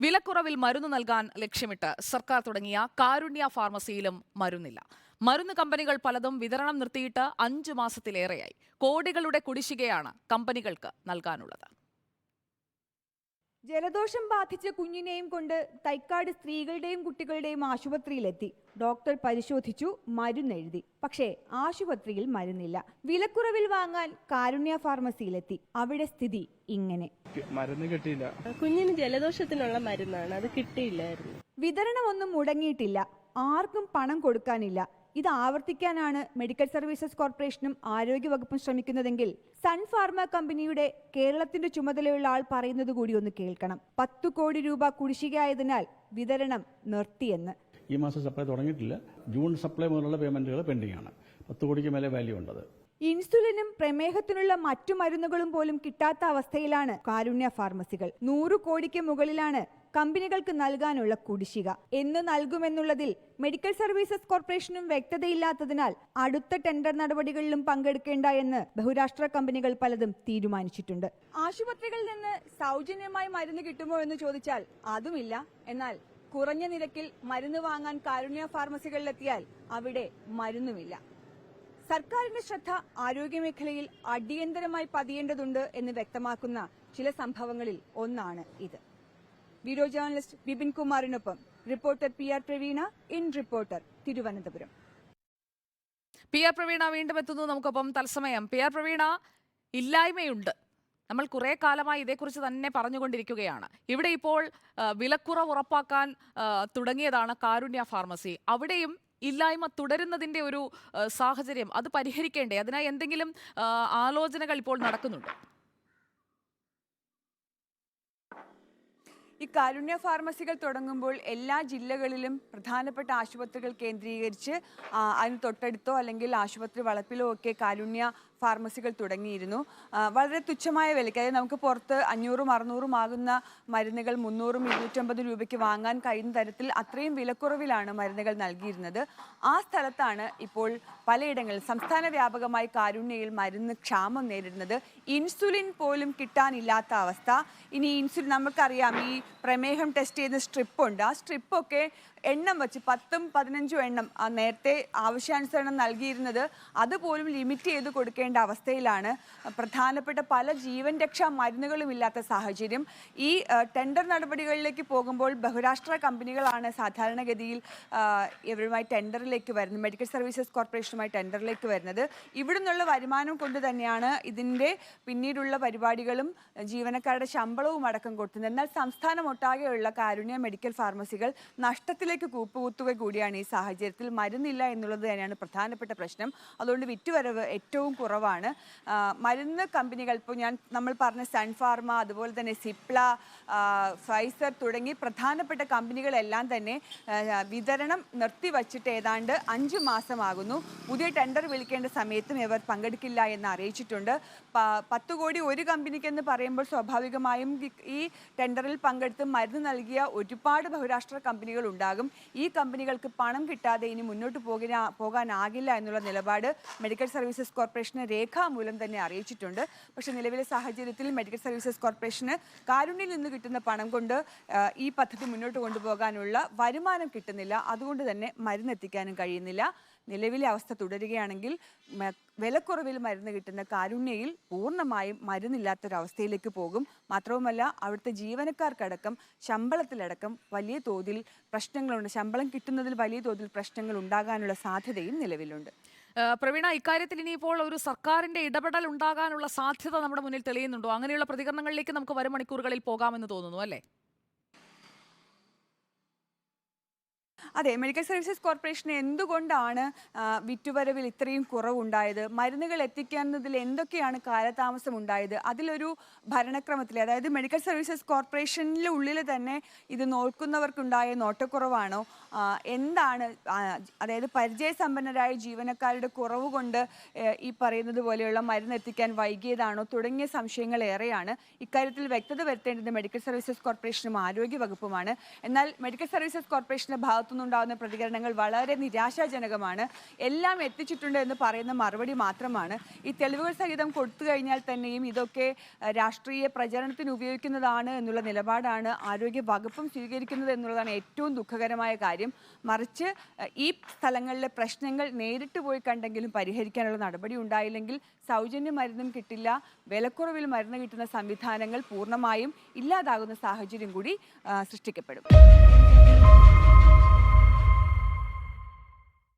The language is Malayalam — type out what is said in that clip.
വിലക്കുറവിൽ മരുന്ന് നൽകാൻ ലക്ഷ്യമിട്ട് സർക്കാർ തുടങ്ങിയ കാരുണ്യ ഫാർമസിയിലും മരുന്നില്ല. മരുന്ന് കമ്പനികൾ പലതും വിതരണം നിർത്തിയിട്ട് 5 മാസത്തിലേറെയായി. കോടികളുടെ കുടിശ്ശികയാണ് കമ്പനികൾക്ക് നൽകാനുള്ളത്. ജലദോഷം ബാധിച്ച കുഞ്ഞിനെയും കൊണ്ട് തൈക്കാട് സ്ത്രീകളുടെയും കുട്ടികളുടെയും ആശുപത്രിയിലെത്തി. ഡോക്ടർ പരിശോധിച്ചു, മരുന്നെഴുതി. പക്ഷേ ആശുപത്രിയിൽ മരുന്നില്ല. വിലക്കുറവിൽ വാങ്ങാൻ കാരുണ്യ ഫാർമസിയിലെത്തി. അവിടെ സ്ഥിതി ഇങ്ങനെ. മരുന്ന് കിട്ടിയില്ല. കുഞ്ഞിന് ജലദോഷത്തിനുള്ള മരുന്നാണ്, അത് കിട്ടിയില്ലായിരുന്നു. വിതരണമൊന്നും മുടങ്ങിയിട്ടില്ല. ആർക്കും പണം കൊടുക്കാനില്ല. ഇത് ആവർത്തിക്കാനാണ് മെഡിക്കൽ സർവീസസ് കോർപ്പറേഷനും ആരോഗ്യവകുപ്പും ശ്രമിക്കുന്നതെങ്കിൽ സൺ ഫാർമ കമ്പനിയുടെ കേരളത്തിന്റെ ചുമതലയുള്ള ആൾ പറയുന്നത് കൂടി ഒന്ന് കേൾക്കണം. 10 കോടി രൂപ കുടിശ്ശികയായതിനാൽ വിതരണം നിർത്തിയെന്ന്. ഈ മാസം സപ്ലൈ തുടങ്ങിയിട്ടില്ല. ജൂൺ സപ്ലൈ മുതലുള്ള പേയ്മെന്റുകൾ പെൻഡിംഗ് ആണ്. 10 കോടിക്ക് മേലെ വാല്യൂ ഉണ്ടത്. ഇൻസുലിനും പ്രമേഹത്തിനുള്ള മറ്റു മരുന്നുകളും പോലും കിട്ടാത്ത അവസ്ഥയിലാണ് കാരുണ്യ ഫാർമസികൾ. 100 കോടിക്ക് മുകളിലാണ് കമ്പനികൾക്ക് നൽകാനുള്ള കുടിശ്ശിക. എന്ന് നൽകുമെന്നുള്ളതിൽ മെഡിക്കൽ സർവീസസ് കോർപ്പറേഷനും വ്യക്തതയില്ലാത്തതിനാൽ അടുത്ത ടെൻഡർ നടപടികളിലും പങ്കെടുക്കേണ്ട എന്ന് ബഹുരാഷ്ട്ര കമ്പനികൾ പലതും തീരുമാനിച്ചിട്ടുണ്ട്. ആശുപത്രികളിൽ നിന്ന് സൗജന്യമായി മരുന്ന് കിട്ടുമോ എന്ന് ചോദിച്ചാൽ അതുമില്ല. എന്നാൽ കുറഞ്ഞ നിരക്കിൽ മരുന്ന് വാങ്ങാൻ കാരുണ്യ ഫാർമസികളിലെത്തിയാൽ അവിടെ മരുന്നുമില്ല. സർക്കാരിന്റെ ശ്രദ്ധ ആരോഗ്യമേഖലയിൽ അടിയന്തരമായി പതിയേണ്ടതുണ്ട് എന്ന് വ്യക്തമാക്കുന്ന ചില സംഭവങ്ങളിൽ ഒന്നാണ് ഇത്. വീഡിയോ ജേർണലിസ്റ്റ് ബിപിൻ കുമാറിനൊപ്പം reporter PR Praveena, in reporter, Thiruvananthapuram. PR Praveena വീണ്ടും എത്തുന്നു നമുക്കൊപ്പം തത്സമയം. PR പ്രവീണ, ഇല്ലായ്മയുണ്ട്. നമ്മൾ കുറെ കാലമായി ഇതേക്കുറിച്ച് തന്നെ പറഞ്ഞുകൊണ്ടിരിക്കുകയാണ്. ഇവിടെ ഇപ്പോൾ വിലക്കുറവ് ഉറപ്പാക്കാൻ തുടങ്ങിയതാണ് കാരുണ്യ ഫാർമസി. അവിടെയും ഇല്ലായ്മ തുടരുന്നതിന്റെ ഒരു സാഹചര്യം അത് പരിഹരിക്കേണ്ടേ? അതിനായി എന്തെങ്കിലും ആലോചനകൾ ഇപ്പോൾ നടക്കുന്നുണ്ടോ? ഈ കാരുണ്യ ഫാർമസികൾ തുടങ്ങുമ്പോൾ എല്ലാ ജില്ലകളിലും പ്രധാനപ്പെട്ട ആശുപത്രികൾ കേന്ദ്രീകരിച്ച് അതിന് തൊട്ടടുത്തോ അല്ലെങ്കിൽ ആശുപത്രി വളപ്പിലോ ഒക്കെ കാരുണ്യ ഫാർമസികൾ തുടങ്ങിയിരുന്നു. വളരെ തുച്ഛമായ വിലയ്ക്ക്, അതായത് നമുക്ക് പുറത്ത് 500ഉം 600ഉം ആകുന്ന മരുന്നുകൾ 300ഉം 250 രൂപയ്ക്ക് വാങ്ങാൻ കഴിയുന്ന തരത്തിൽ അത്രയും വിലക്കുറവിലാണ് മരുന്നുകൾ നൽകിയിരുന്നത്. ആ സ്ഥലത്താണ് ഇപ്പോൾ പലയിടങ്ങളിൽ സംസ്ഥാന വ്യാപകമായി കാരുണ്യയിൽ മരുന്ന് ക്ഷാമം നേരിടുന്നത്. ഇൻസുലിൻ പോലും കിട്ടാനില്ലാത്ത അവസ്ഥ. ഇനി ഇൻസുലിൻ നമുക്കറിയാം, ഈ പ്രമേഹം ടെസ്റ്റ് ചെയ്യുന്ന സ്ട്രിപ്പുണ്ട്. ആ സ്ട്രിപ്പൊക്കെ എണ്ണം വെച്ച് 10ഉം 15ഉം എണ്ണം നേരത്തെ ആവശ്യാനുസരണം നൽകിയിരുന്നത് അതുപോലും ലിമിറ്റ് ചെയ്ത് കൊടുക്കേണ്ട അവസ്ഥയിലാണ്. പ്രധാനപ്പെട്ട പല ജീവൻ രക്ഷാ മരുന്നുകളും ഇല്ലാത്ത സാഹചര്യം. ഈ ടെൻഡർ നടപടികളിലേക്ക് പോകുമ്പോൾ ബഹുരാഷ്ട്ര കമ്പനികളാണ് സാധാരണഗതിയിൽ ഇവരുമായി ടെൻഡറിലേക്ക് വരുന്നത്, മെഡിക്കൽ സർവീസസ് കോർപ്പറേഷനുമായി ടെൻഡറിലേക്ക് വരുന്നത്. ഇവിടെ നിന്നുള്ള വരുമാനം കൊണ്ട് തന്നെയാണ് ഇതിൻ്റെ പിന്നീടുള്ള പരിപാടികളും ജീവനക്കാരുടെ ശമ്പളവും അടക്കം കൊടുക്കുന്നത്. എന്നാൽ സംസ്ഥാനമൊട്ടാകെയുള്ള കാരുണ്യ മെഡിക്കൽ ഫാർമസികൾ നഷ്ടത്തിലേക്ക് കൂപ്പുകുത്തുക കൂടിയാണ്. ഈ സാഹചര്യത്തിൽ മരുന്നില്ല എന്നുള്ളത് തന്നെയാണ് പ്രധാനപ്പെട്ട പ്രശ്നം. അതുകൊണ്ട് വിറ്റുവരവ് ഏറ്റവും കുറവാണ്. മരുന്ന് കമ്പനികൾ ഇപ്പോൾ നമ്മൾ പറഞ്ഞ സൺ ഫാർമ, അതുപോലെ തന്നെ സിപ്ല, ഫൈസർ തുടങ്ങി പ്രധാനപ്പെട്ട കമ്പനികളെല്ലാം തന്നെ വിതരണം നിർത്തിവച്ചിട്ട് ഏതാണ്ട് 5 മാസമാകുന്നു. പുതിയ ടെൻഡർ വിളിക്കേണ്ട സമയത്തും ഇവർ പങ്കെടുക്കില്ല എന്ന് അറിയിച്ചിട്ടുണ്ട്. 10 കോടി ഒരു കമ്പനിക്കെന്ന് പറയുമ്പോൾ സ്വാഭാവികമായും ഈ ടെൻഡറിൽ പങ്കെടുത്ത് മരുന്ന് നൽകിയ ഒരുപാട് ബഹുരാഷ്ട്ര കമ്പനികൾ ഉണ്ടാകും. ഈ കമ്പനികൾക്ക് പണം കിട്ടാതെ ഇനി മുന്നോട്ട് പോകാനാകില്ല എന്നുള്ള നിലപാട് മെഡിക്കൽ സർവീസസ് കോർപ്പറേഷന് രേഖാമൂലം തന്നെ അറിയിച്ചിട്ടുണ്ട്. പക്ഷേ നിലവിലെ സാഹചര്യത്തിൽ മെഡിക്കൽ സർവീസസ് കോർപ്പറേഷന് കാരുണ്യയിൽ നിന്ന് കിട്ടുന്ന പണം കൊണ്ട് ഈ പദ്ധതി മുന്നോട്ട് കൊണ്ടുപോകാനുള്ള വരുമാനം കിട്ടുന്നില്ല. അതുകൊണ്ട് തന്നെ മരുന്നെത്തിക്കാനും കഴിയുന്നില്ല. നിലവിലെ അവസ്ഥ തുടരുകയാണെങ്കിൽ വിലക്കുറവിൽ മരുന്ന് കിട്ടുന്ന കാരുണ്യയിൽ പൂർണ്ണമായും മരുന്നില്ലാത്തൊരവസ്ഥയിലേക്ക് പോകും. മാത്രവുമല്ല, അവിടുത്തെ ജീവനക്കാർക്കടക്കം ശമ്പളത്തിലടക്കം വലിയ തോതിൽ പ്രശ്നങ്ങളുണ്ട്. ശമ്പളം കിട്ടുന്നതിൽ വലിയ തോതിൽ പ്രശ്നങ്ങൾ ഉണ്ടാകാനുള്ള സാധ്യതയും നിലവിലുണ്ട്. പ്രവീണ, ഇക്കാര്യത്തിൽ ഇനിയിപ്പോൾ ഒരു സർക്കാരിന്റെ ഇടപെടൽ ഉണ്ടാകാനുള്ള സാധ്യത നമ്മുടെ മുന്നിൽ തെളിയുന്നുണ്ടോ? അങ്ങനെയുള്ള പ്രതികരണങ്ങളിലേക്ക് നമുക്ക് വരും മണിക്കൂറുകളിൽ പോകാമെന്ന് തോന്നുന്നു, അല്ലേ? അതെ, മെഡിക്കൽ സർവീസസ് കോർപ്പറേഷന് എന്തുകൊണ്ടാണ് വിറ്റുവരവിൽ ഇത്രയും കുറവുണ്ടായത്, മരുന്നുകൾ എത്തിക്കുന്നതിൽ എന്തൊക്കെയാണ് കാലതാമസം ഉണ്ടായത്, അതിലൊരു ഭരണക്രമത്തിൽ, അതായത് മെഡിക്കൽ സർവീസസ് കോർപ്പറേഷനിലെ ഉള്ളിൽ തന്നെ ഇത് നോക്കുന്നവർക്കുണ്ടായ നോട്ടക്കുറവാണോ, എന്താണ്, അതായത് പരിചയസമ്പന്നരായ ജീവനക്കാരുടെ കുറവ് കൊണ്ട് ഈ പറയുന്നത് പോലെയുള്ള മരുന്ന് എത്തിക്കാൻ വൈകിയതാണോ തുടങ്ങിയ സംശയങ്ങൾ ഏറെയാണ്. ഇക്കാര്യത്തിൽ വ്യക്തത വരുത്തേണ്ടത് മെഡിക്കൽ സർവീസസ് കോർപ്പറേഷനും ആരോഗ്യ വകുപ്പുമാണ്. എന്നാൽ മെഡിക്കൽ സർവീസസ് കോർപ്പറേഷന്റെ ഭാഗത്ത് ഭാഗത്തുനിന്നുണ്ടാകുന്ന പ്രതികരണങ്ങൾ വളരെ നിരാശാജനകമാണ്. എല്ലാം എത്തിച്ചിട്ടുണ്ട് എന്ന് പറയുന്ന മറുപടി മാത്രമാണ്. ഈ തെളിവുകൾ സഹിതം കൊടുത്തു കഴിഞ്ഞാൽ തന്നെയും ഇതൊക്കെ രാഷ്ട്രീയ പ്രചരണത്തിന് ഉപയോഗിക്കുന്നതാണ് എന്നുള്ള നിലപാടാണ് ആരോഗ്യ വകുപ്പും സ്വീകരിക്കുന്നത് എന്നുള്ളതാണ് ഏറ്റവും ദുഃഖകരമായ കാര്യം. മറിച്ച് ഈ സ്ഥലങ്ങളിലെ പ്രശ്നങ്ങൾ നേരിട്ട് പോയി കണ്ടെങ്കിലും പരിഹരിക്കാനുള്ള നടപടി ഉണ്ടായില്ലെങ്കിൽ സൗജന്യ മരുന്നും കിട്ടില്ല, വിലക്കുറവിൽ മരുന്ന് കിട്ടുന്ന സംവിധാനങ്ങൾ പൂർണ്ണമായും ഇല്ലാതാകുന്ന സാഹചര്യം കൂടി സൃഷ്ടിക്കപ്പെടും.